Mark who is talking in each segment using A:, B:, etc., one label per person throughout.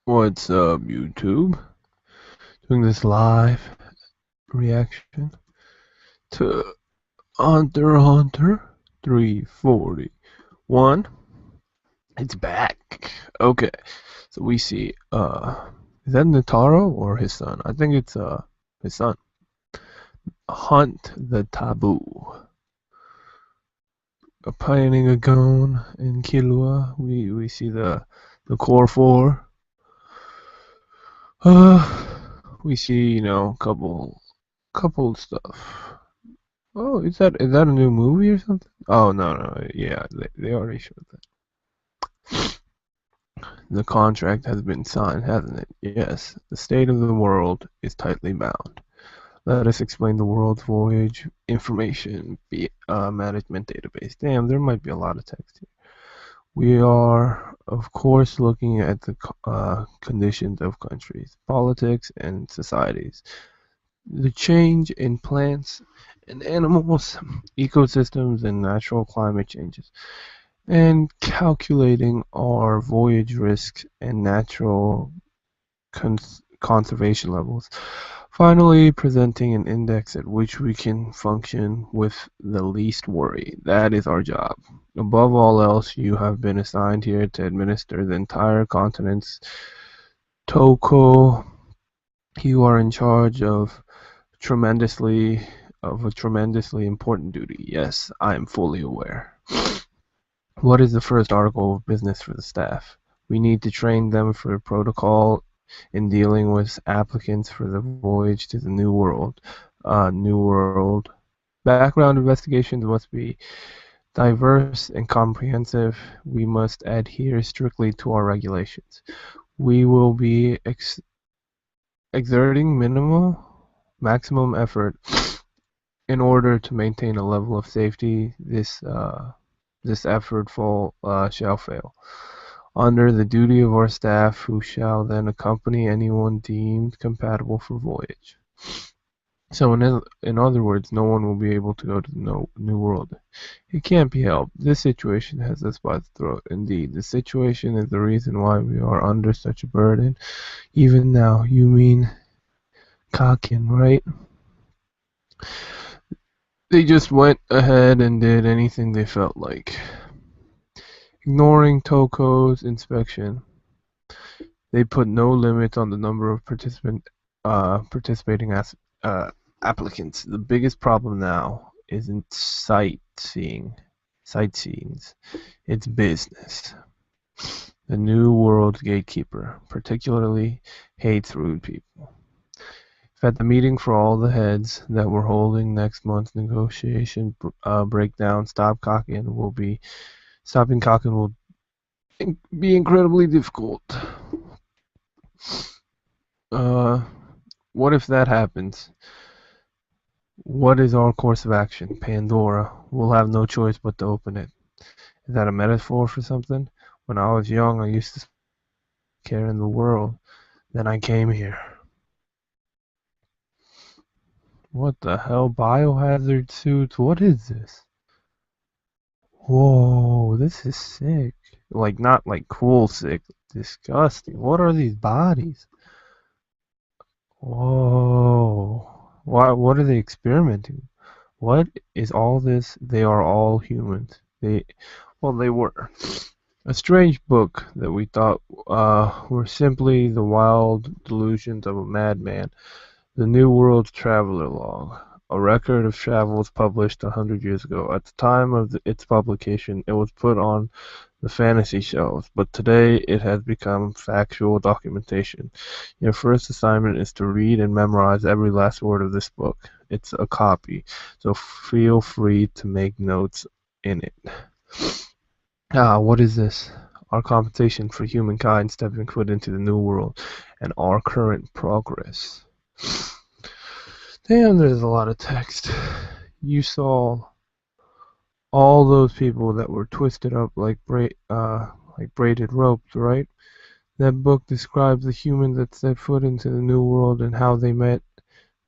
A: What's up, YouTube? Doing this live reaction to Hunter x Hunter 341. It's back. Okay, so we see, is that Nataro or his son? I think it's, his son. Hunt the Taboo. Planning a gun in Killua. We see the core four. We see, couple stuff. Oh, is that a new movie or something? Oh no, yeah, they already showed that. The contract has been signed, hasn't it? Yes, the state of the world is tightly bound. Let us explain the world's voyage information management database. Damn, there might be a lot of text here. We are, of course, looking at the conditions of countries, politics, and societies. The change in plants and animals, ecosystems, and natural climate changes, and calculating our voyage risks and natural conservation levels. Finally, presenting an index at which we can function with the least worry. That is our job. Above all else, you have been assigned here to administer the entire continent's Toko. You are in charge of a tremendously important duty. Yes, I am fully aware. What is the first article of business for the staff? We need to train them for protocol in dealing with applicants for the voyage to the New World. New World. Background investigations must be diverse and comprehensive. We must adhere strictly to our regulations. We will be exerting maximum effort in order to maintain a level of safety. This effort shall fail. Under the duty of our staff, who shall then accompany anyone deemed compatible for voyage. So in other words, no one will be able to go to the New World. It can't be helped. This situation has us by the throat. Indeed, the situation is the reason why we are under such a burden. Even now, you mean Kakin, right? They just went ahead and did anything they felt like. Ignoring Toko's inspection, they put no limit on the number of participating applicants. The biggest problem now isn't sightseeing. It's business. The New World's gatekeeper particularly hates rude people. If at the meeting for all the heads that we're holding next month's negotiation breakdown, stopping Kakin will be incredibly difficult. What if that happens? What is our course of action? Pandora. We'll have no choice but to open it. Is that a metaphor for something? When I was young, I used to care in the world. Then I came here. What the hell? Biohazard suits? What is this? Whoa, this is sick. Like, not like cool sick. Disgusting. What are these bodies? Whoa. What are they experimenting? What is all this? They are all humans. They were. A strange book that we thought were simply the wild delusions of a madman. The New World Travelogue, a record of travels published 100 years ago. At the time of its publication, it was put on the fantasy shelves, but today it has become factual documentation. Your first assignment is to read and memorize every last word of this book. It's a copy, so feel free to make notes in it. What is this? Our compensation for humankind stepping foot into the New World and our current progress. Damn, there's a lot of text. You saw all those people that were twisted up like braided ropes, right? That book describes the humans that set foot into the New World and how they met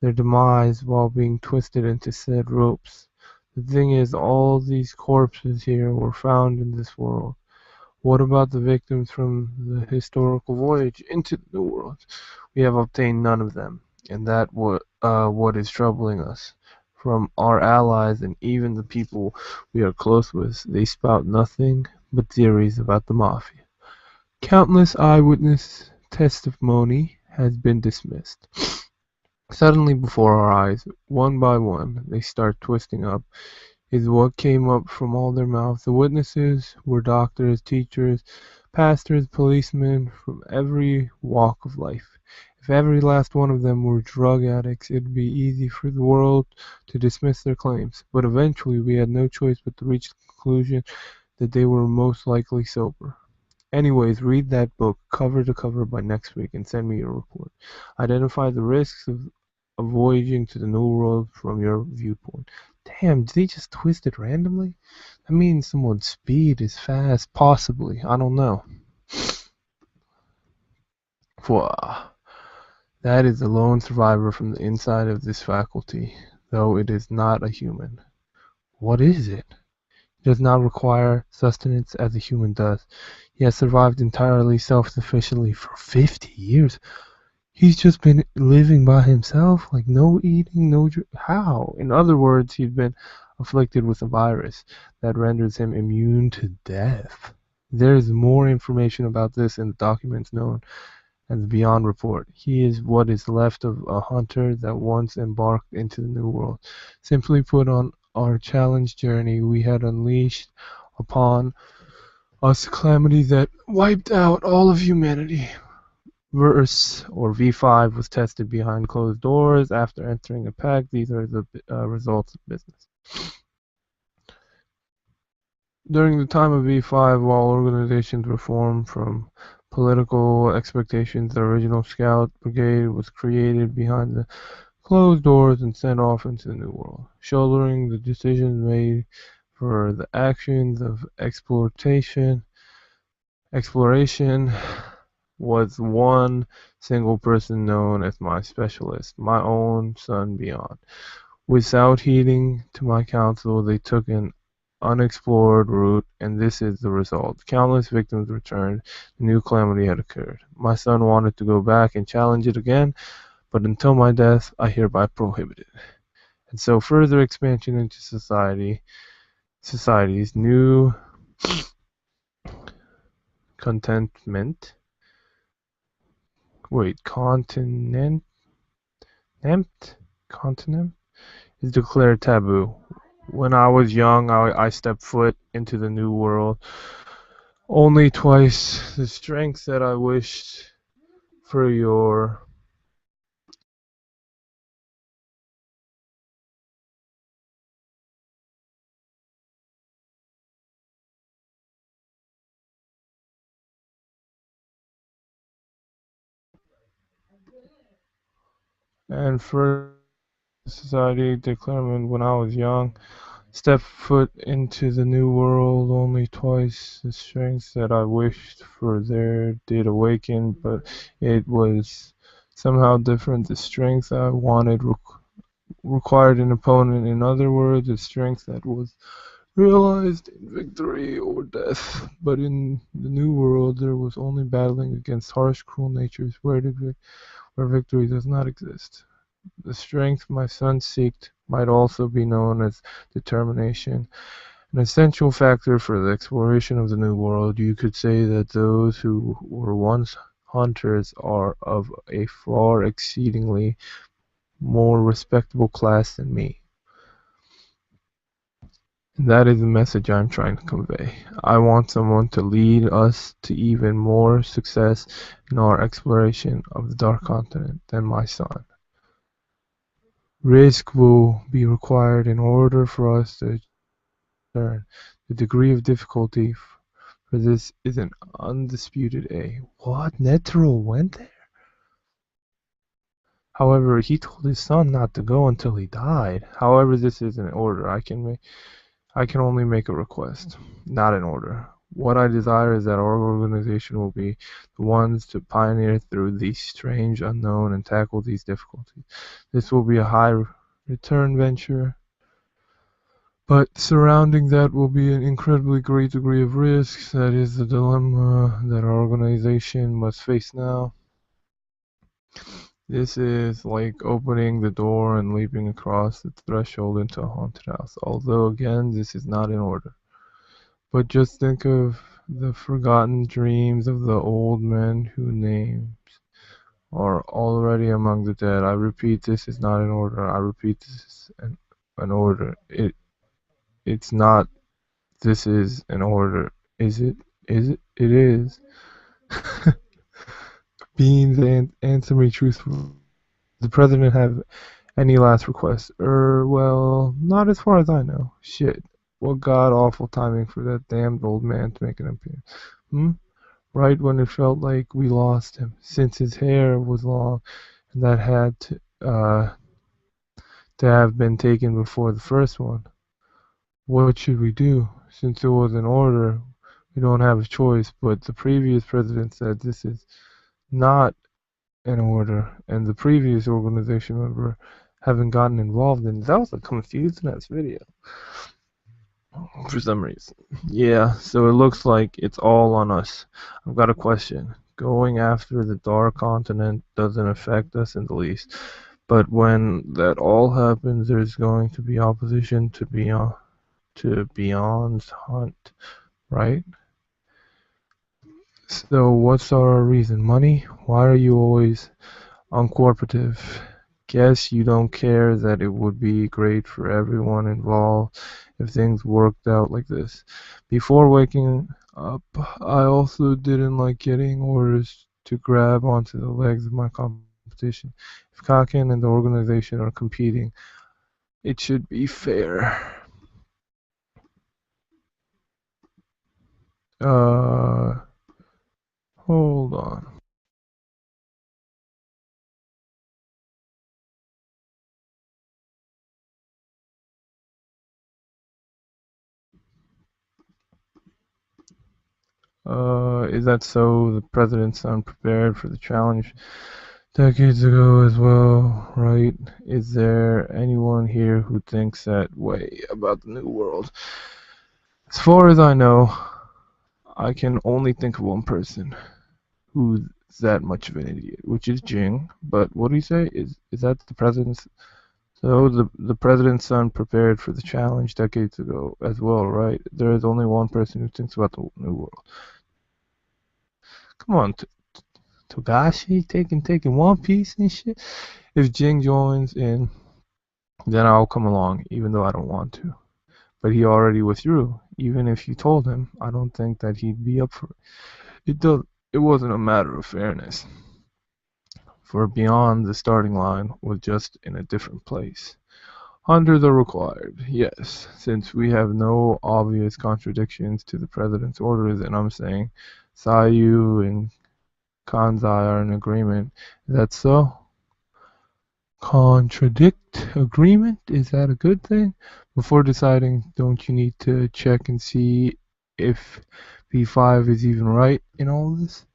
A: their demise while being twisted into said ropes. The thing is, all these corpses here were found in this world. What about the victims from the historical voyage into the New World? We have obtained none of them, and that what is troubling us. From our allies and even the people we are close with, they spout nothing but theories about the Mafia. Countless eyewitness testimony has been dismissed. Suddenly before our eyes, one by one, they start twisting up is what came up from all their mouths. The witnesses were doctors, teachers, pastors, policemen from every walk of life. If every last one of them were drug addicts, it'd be easy for the world to dismiss their claims. But eventually we had no choice but to reach the conclusion that they were most likely sober. Anyways, read that book cover to cover by next week and send me your report. Identify the risks of voyaging to the New World from your viewpoint. Damn, did they just twist it randomly? That means someone's speed is fast, possibly. I don't know. That is a lone survivor from the inside of this faculty, though it is not a human. What is it? It does not require sustenance as a human does. He has survived entirely self-sufficiently for 50 years. He's just been living by himself, like no eating, no how? In other words, he's been afflicted with a virus that renders him immune to death. There is more information about this in the documents known as the Beyond Report. He is what is left of a hunter that once embarked into the New World. Simply put, on our challenge journey, we had unleashed upon us a calamity that wiped out all of humanity. Verse or V5 was tested behind closed doors after entering a pact. These are the results of business. During the time of V5, while organizations were formed from political expectations, the original Scout Brigade was created behind the closed doors and sent off into the New World, shouldering the decisions made for the actions of exploration was one single person known as my specialist, my own son Beyond. Without heeding to my counsel, they took an unexplored route, and this is the result. Countless victims returned. The new calamity had occurred. My son wanted to go back and challenge it again, but until my death, I hereby prohibit it. And so further expansion into society's new contentment. Continent is declared taboo. When I was young, I stepped foot into the New World only twice. The strength that I wished for your and for society declared when I was young. Stepped foot into the New World only twice. The strength that I wished for there did awaken, but it was somehow different. The strength I wanted required an opponent. In other words, a strength that was realized in victory or death. But in the New World, there was only battling against harsh, cruel natures where victory does not exist. The strength my son seeked might also be known as determination, an essential factor for the exploration of the New World. You could say that those who were once hunters are of a far exceedingly more respectable class than me. And that is the message I'm trying to convey. I want someone to lead us to even more success in our exploration of the Dark Continent than my son. Risk will be required in order for us to turn. The degree of difficulty for this is an undisputed A. What? Netero went there? However, he told his son not to go until he died. However, this is an order. I can only make a request, not an order. What I desire is that our organization will be the ones to pioneer through the strange unknown and tackle these difficulties. This will be a high return venture, But surrounding that will be an incredibly great degree of risk. That is the dilemma that our organization must face now. This is like opening the door and leaping across the threshold into a haunted house. Although, again, this is not in order. But just think of the forgotten dreams of the old men whose names are already among the dead. I repeat, this is not in order. I repeat, this is an order. It's not. This is an order. Is it? Is it? It is. Beans, and answer me truthfully. Does the president have any last requests? Well, not as far as I know. Shit. What god awful timing for that damned old man to make an appearance. Hmm? Right when it felt like we lost him, since his hair was long and that had to have been taken before the first one. What should we do? Since it was an order, we don't have a choice, but the previous president said this is not an order, and the previous organization member haven't gotten involved in it. That was a confusing ass video for some reason. Yeah, so it looks like it's all on us. I've got a question. Going after the Dark Continent doesn't affect us in the least, but when that all happens, there's going to be opposition to Beyond's hunt, right? So what's our reason? Money? Why are you always uncooperative? Guess you don't care that it would be great for everyone involved if things worked out like this. Before waking up, I also didn't like getting orders to grab onto the legs of my competition. If Kakin and the organization are competing, it should be fair. Uh, hold on. Is that so? The president's unprepared for the challenge decades ago as well, right? Is there anyone here who thinks that way about the New World? As far as I know, I can only think of one person who's that much of an idiot, which is Jing. But what do you say? Is that the president's? So the president's son prepared for the challenge decades ago as well, right? There is only one person who thinks about the New World. Come on, Togashi taking One Piece and shit. If Jing joins in, then I'll come along, even though I don't want to. But he already withdrew. Even if you told him, I don't think that he'd be up for it. It wasn't a matter of fairness. For beyond the starting line was just in a different place. Under the required, yes, since we have no obvious contradictions to the president's orders, and I'm saying Sayu and Kanzai are in agreement. Is that so? Contradict agreement? Is that a good thing? Before deciding, don't you need to check and see if B5 is even right in all of this?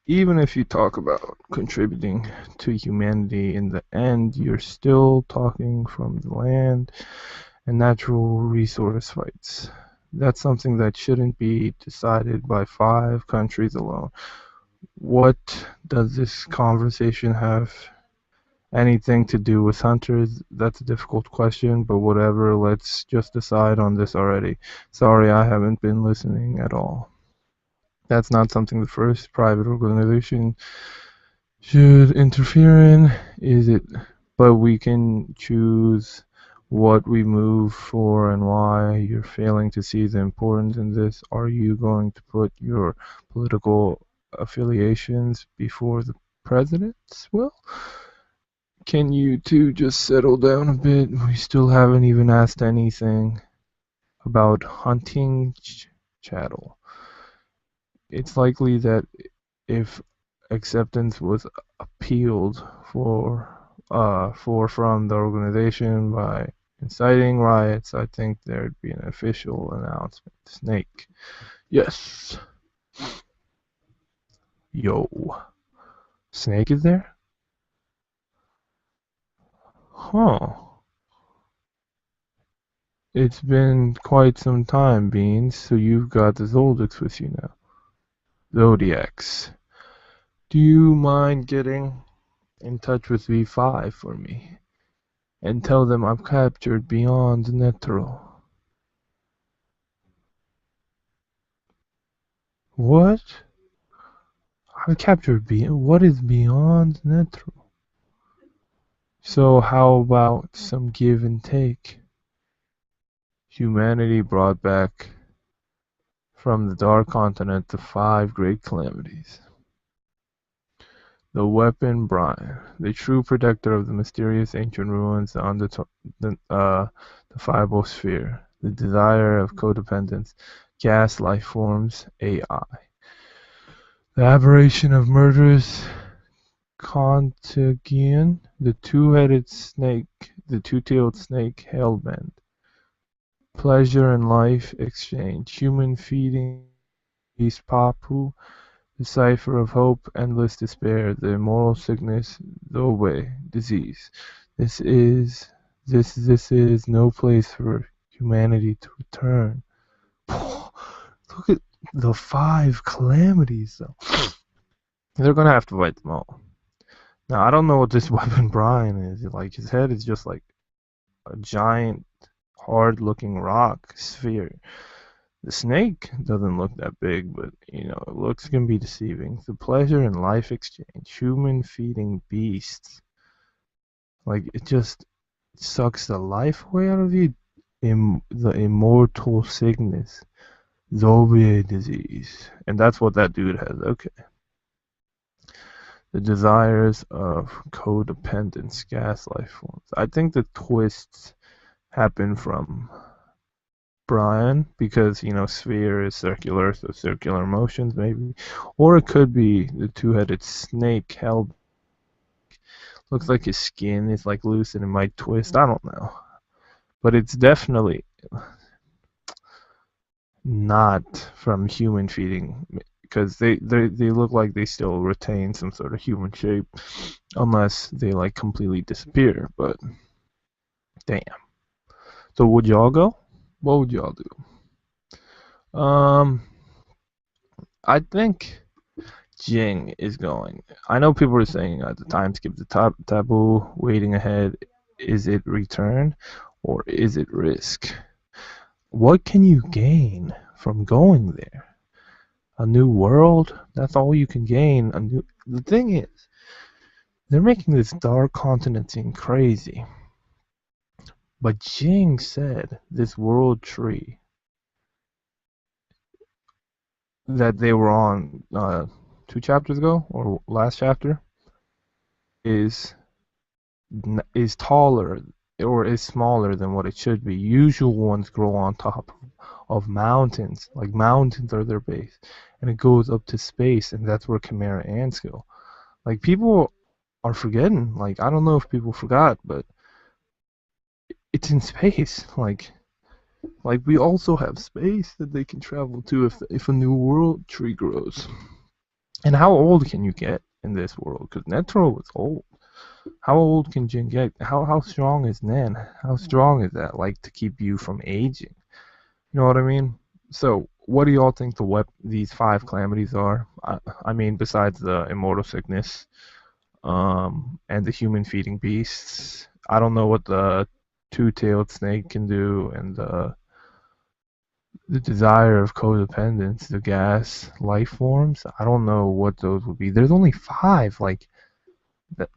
A: Even if you talk about contributing to humanity, in the end, you're still talking from the land and natural resource fights. That's something that shouldn't be decided by 5 countries alone. What does this conversation have anything to do with hunters? That's a difficult question, but whatever, let's just decide on this already. Sorry, I haven't been listening at all. That's not something the first private organization should interfere in, is it? But we can choose what we move for and why. You're failing to see the importance in this. Are you going to put your political affiliations before the president's will? Can you two just settle down a bit? We still haven't even asked anything about hunting chattel. It's likely that if acceptance was appealed for from the organization by inciting riots, I think there'd be an official announcement. Snake. Yes. Yo. Snake is there? Huh. It's been quite some time, Beans, so you've got the Zoldyx with you now. Zodiacs. Do you mind getting in touch with V5 for me and tell them I've captured Beyond Netero? What? I've captured Beyond? What is Beyond Netero? So how about some give and take? Humanity brought back from the Dark Continent the 5 great calamities. The weapon Brian, the true protector of the mysterious ancient ruins on the Phybosphere, the desire of codependence, gas life forms, AI. The aberration of murderous Contagion, the two-headed snake, the two-tailed snake Hellbend. Pleasure and life exchange, human feeding beast Papu, the cipher of hope, endless despair, the immoral sickness, Zoe, disease. This is no place for humanity to return. Look at the 5 calamities, though. They're gonna have to fight them all. Now, I don't know what this weapon Brian is. Like, his head is just like a giant, hard-looking rock sphere. The snake doesn't look that big, but it looks can be deceiving. The pleasure and life exchange, human feeding beasts. Like, it just sucks the life away out of you. The immortal sickness, Zombie disease, and that's what that dude has. Okay. The desires of codependence, gas life forms. I think the twists happen from Brian because sphere is circular, so circular motions maybe, or it could be the two-headed snake. Hell, looks like his skin is like loose and it might twist. I don't know, but it's definitely not from human feeding because they look like they still retain some sort of human shape unless they like completely disappear. But damn. So would y'all go? What would y'all do? I think Jing is going. I know people are saying the time skip the taboo, waiting ahead. Is it return or is it risk? What can you gain from going there? A new world? That's all you can gain. The thing is, they're making this dark continent seem crazy. But Jing said this world tree that they were on 2 chapters ago or last chapter is taller or is smaller than what it should be. Usual ones grow on top of mountains, like mountains are their base, and it goes up to space, and that's where Chimera ants go. Like, people are forgetting. Like, I don't know if people forgot, but it's in space. Like we also have space that they can travel to if a new world tree grows. And how old can you get in this world? Because Netro is old. How old can Jin get? How strong is Nan? How strong is that? Like, to keep you from aging? You know what I mean? So, what do y'all think these 5 calamities are? I mean, besides the immortal sickness, and the human feeding beasts. I don't know what the two-tailed snake can do, and the desire of codependence, the gas life forms. I don't know what those would be. There's only 5. Like,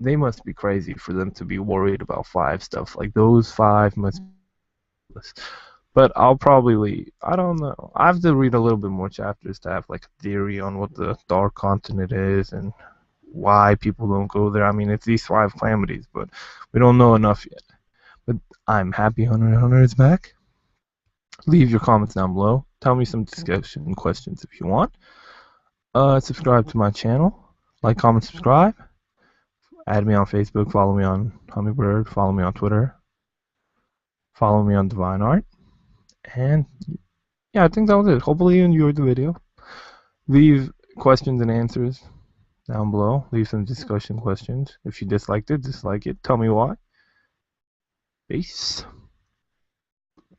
A: they must be crazy for them to be worried about 5 stuff. Like, those 5 must be. But I'll probably, I don't know. I have to read a little bit more chapters to have like a theory on what the Dark Continent is and why people don't go there. I mean, it's these 5 calamities, but we don't know enough yet. But I'm happy Hunter is back. Leave your comments down below. Tell me some discussion questions if you want. Subscribe to my channel. Like, comment, subscribe. Add me on Facebook. Follow me on Hummingbird. Follow me on Twitter. Follow me on DeviantArt. And yeah, I think that was it. Hopefully you enjoyed the video. Leave questions and answers down below. Leave some discussion questions. If you disliked it, dislike it. Tell me why. Peace.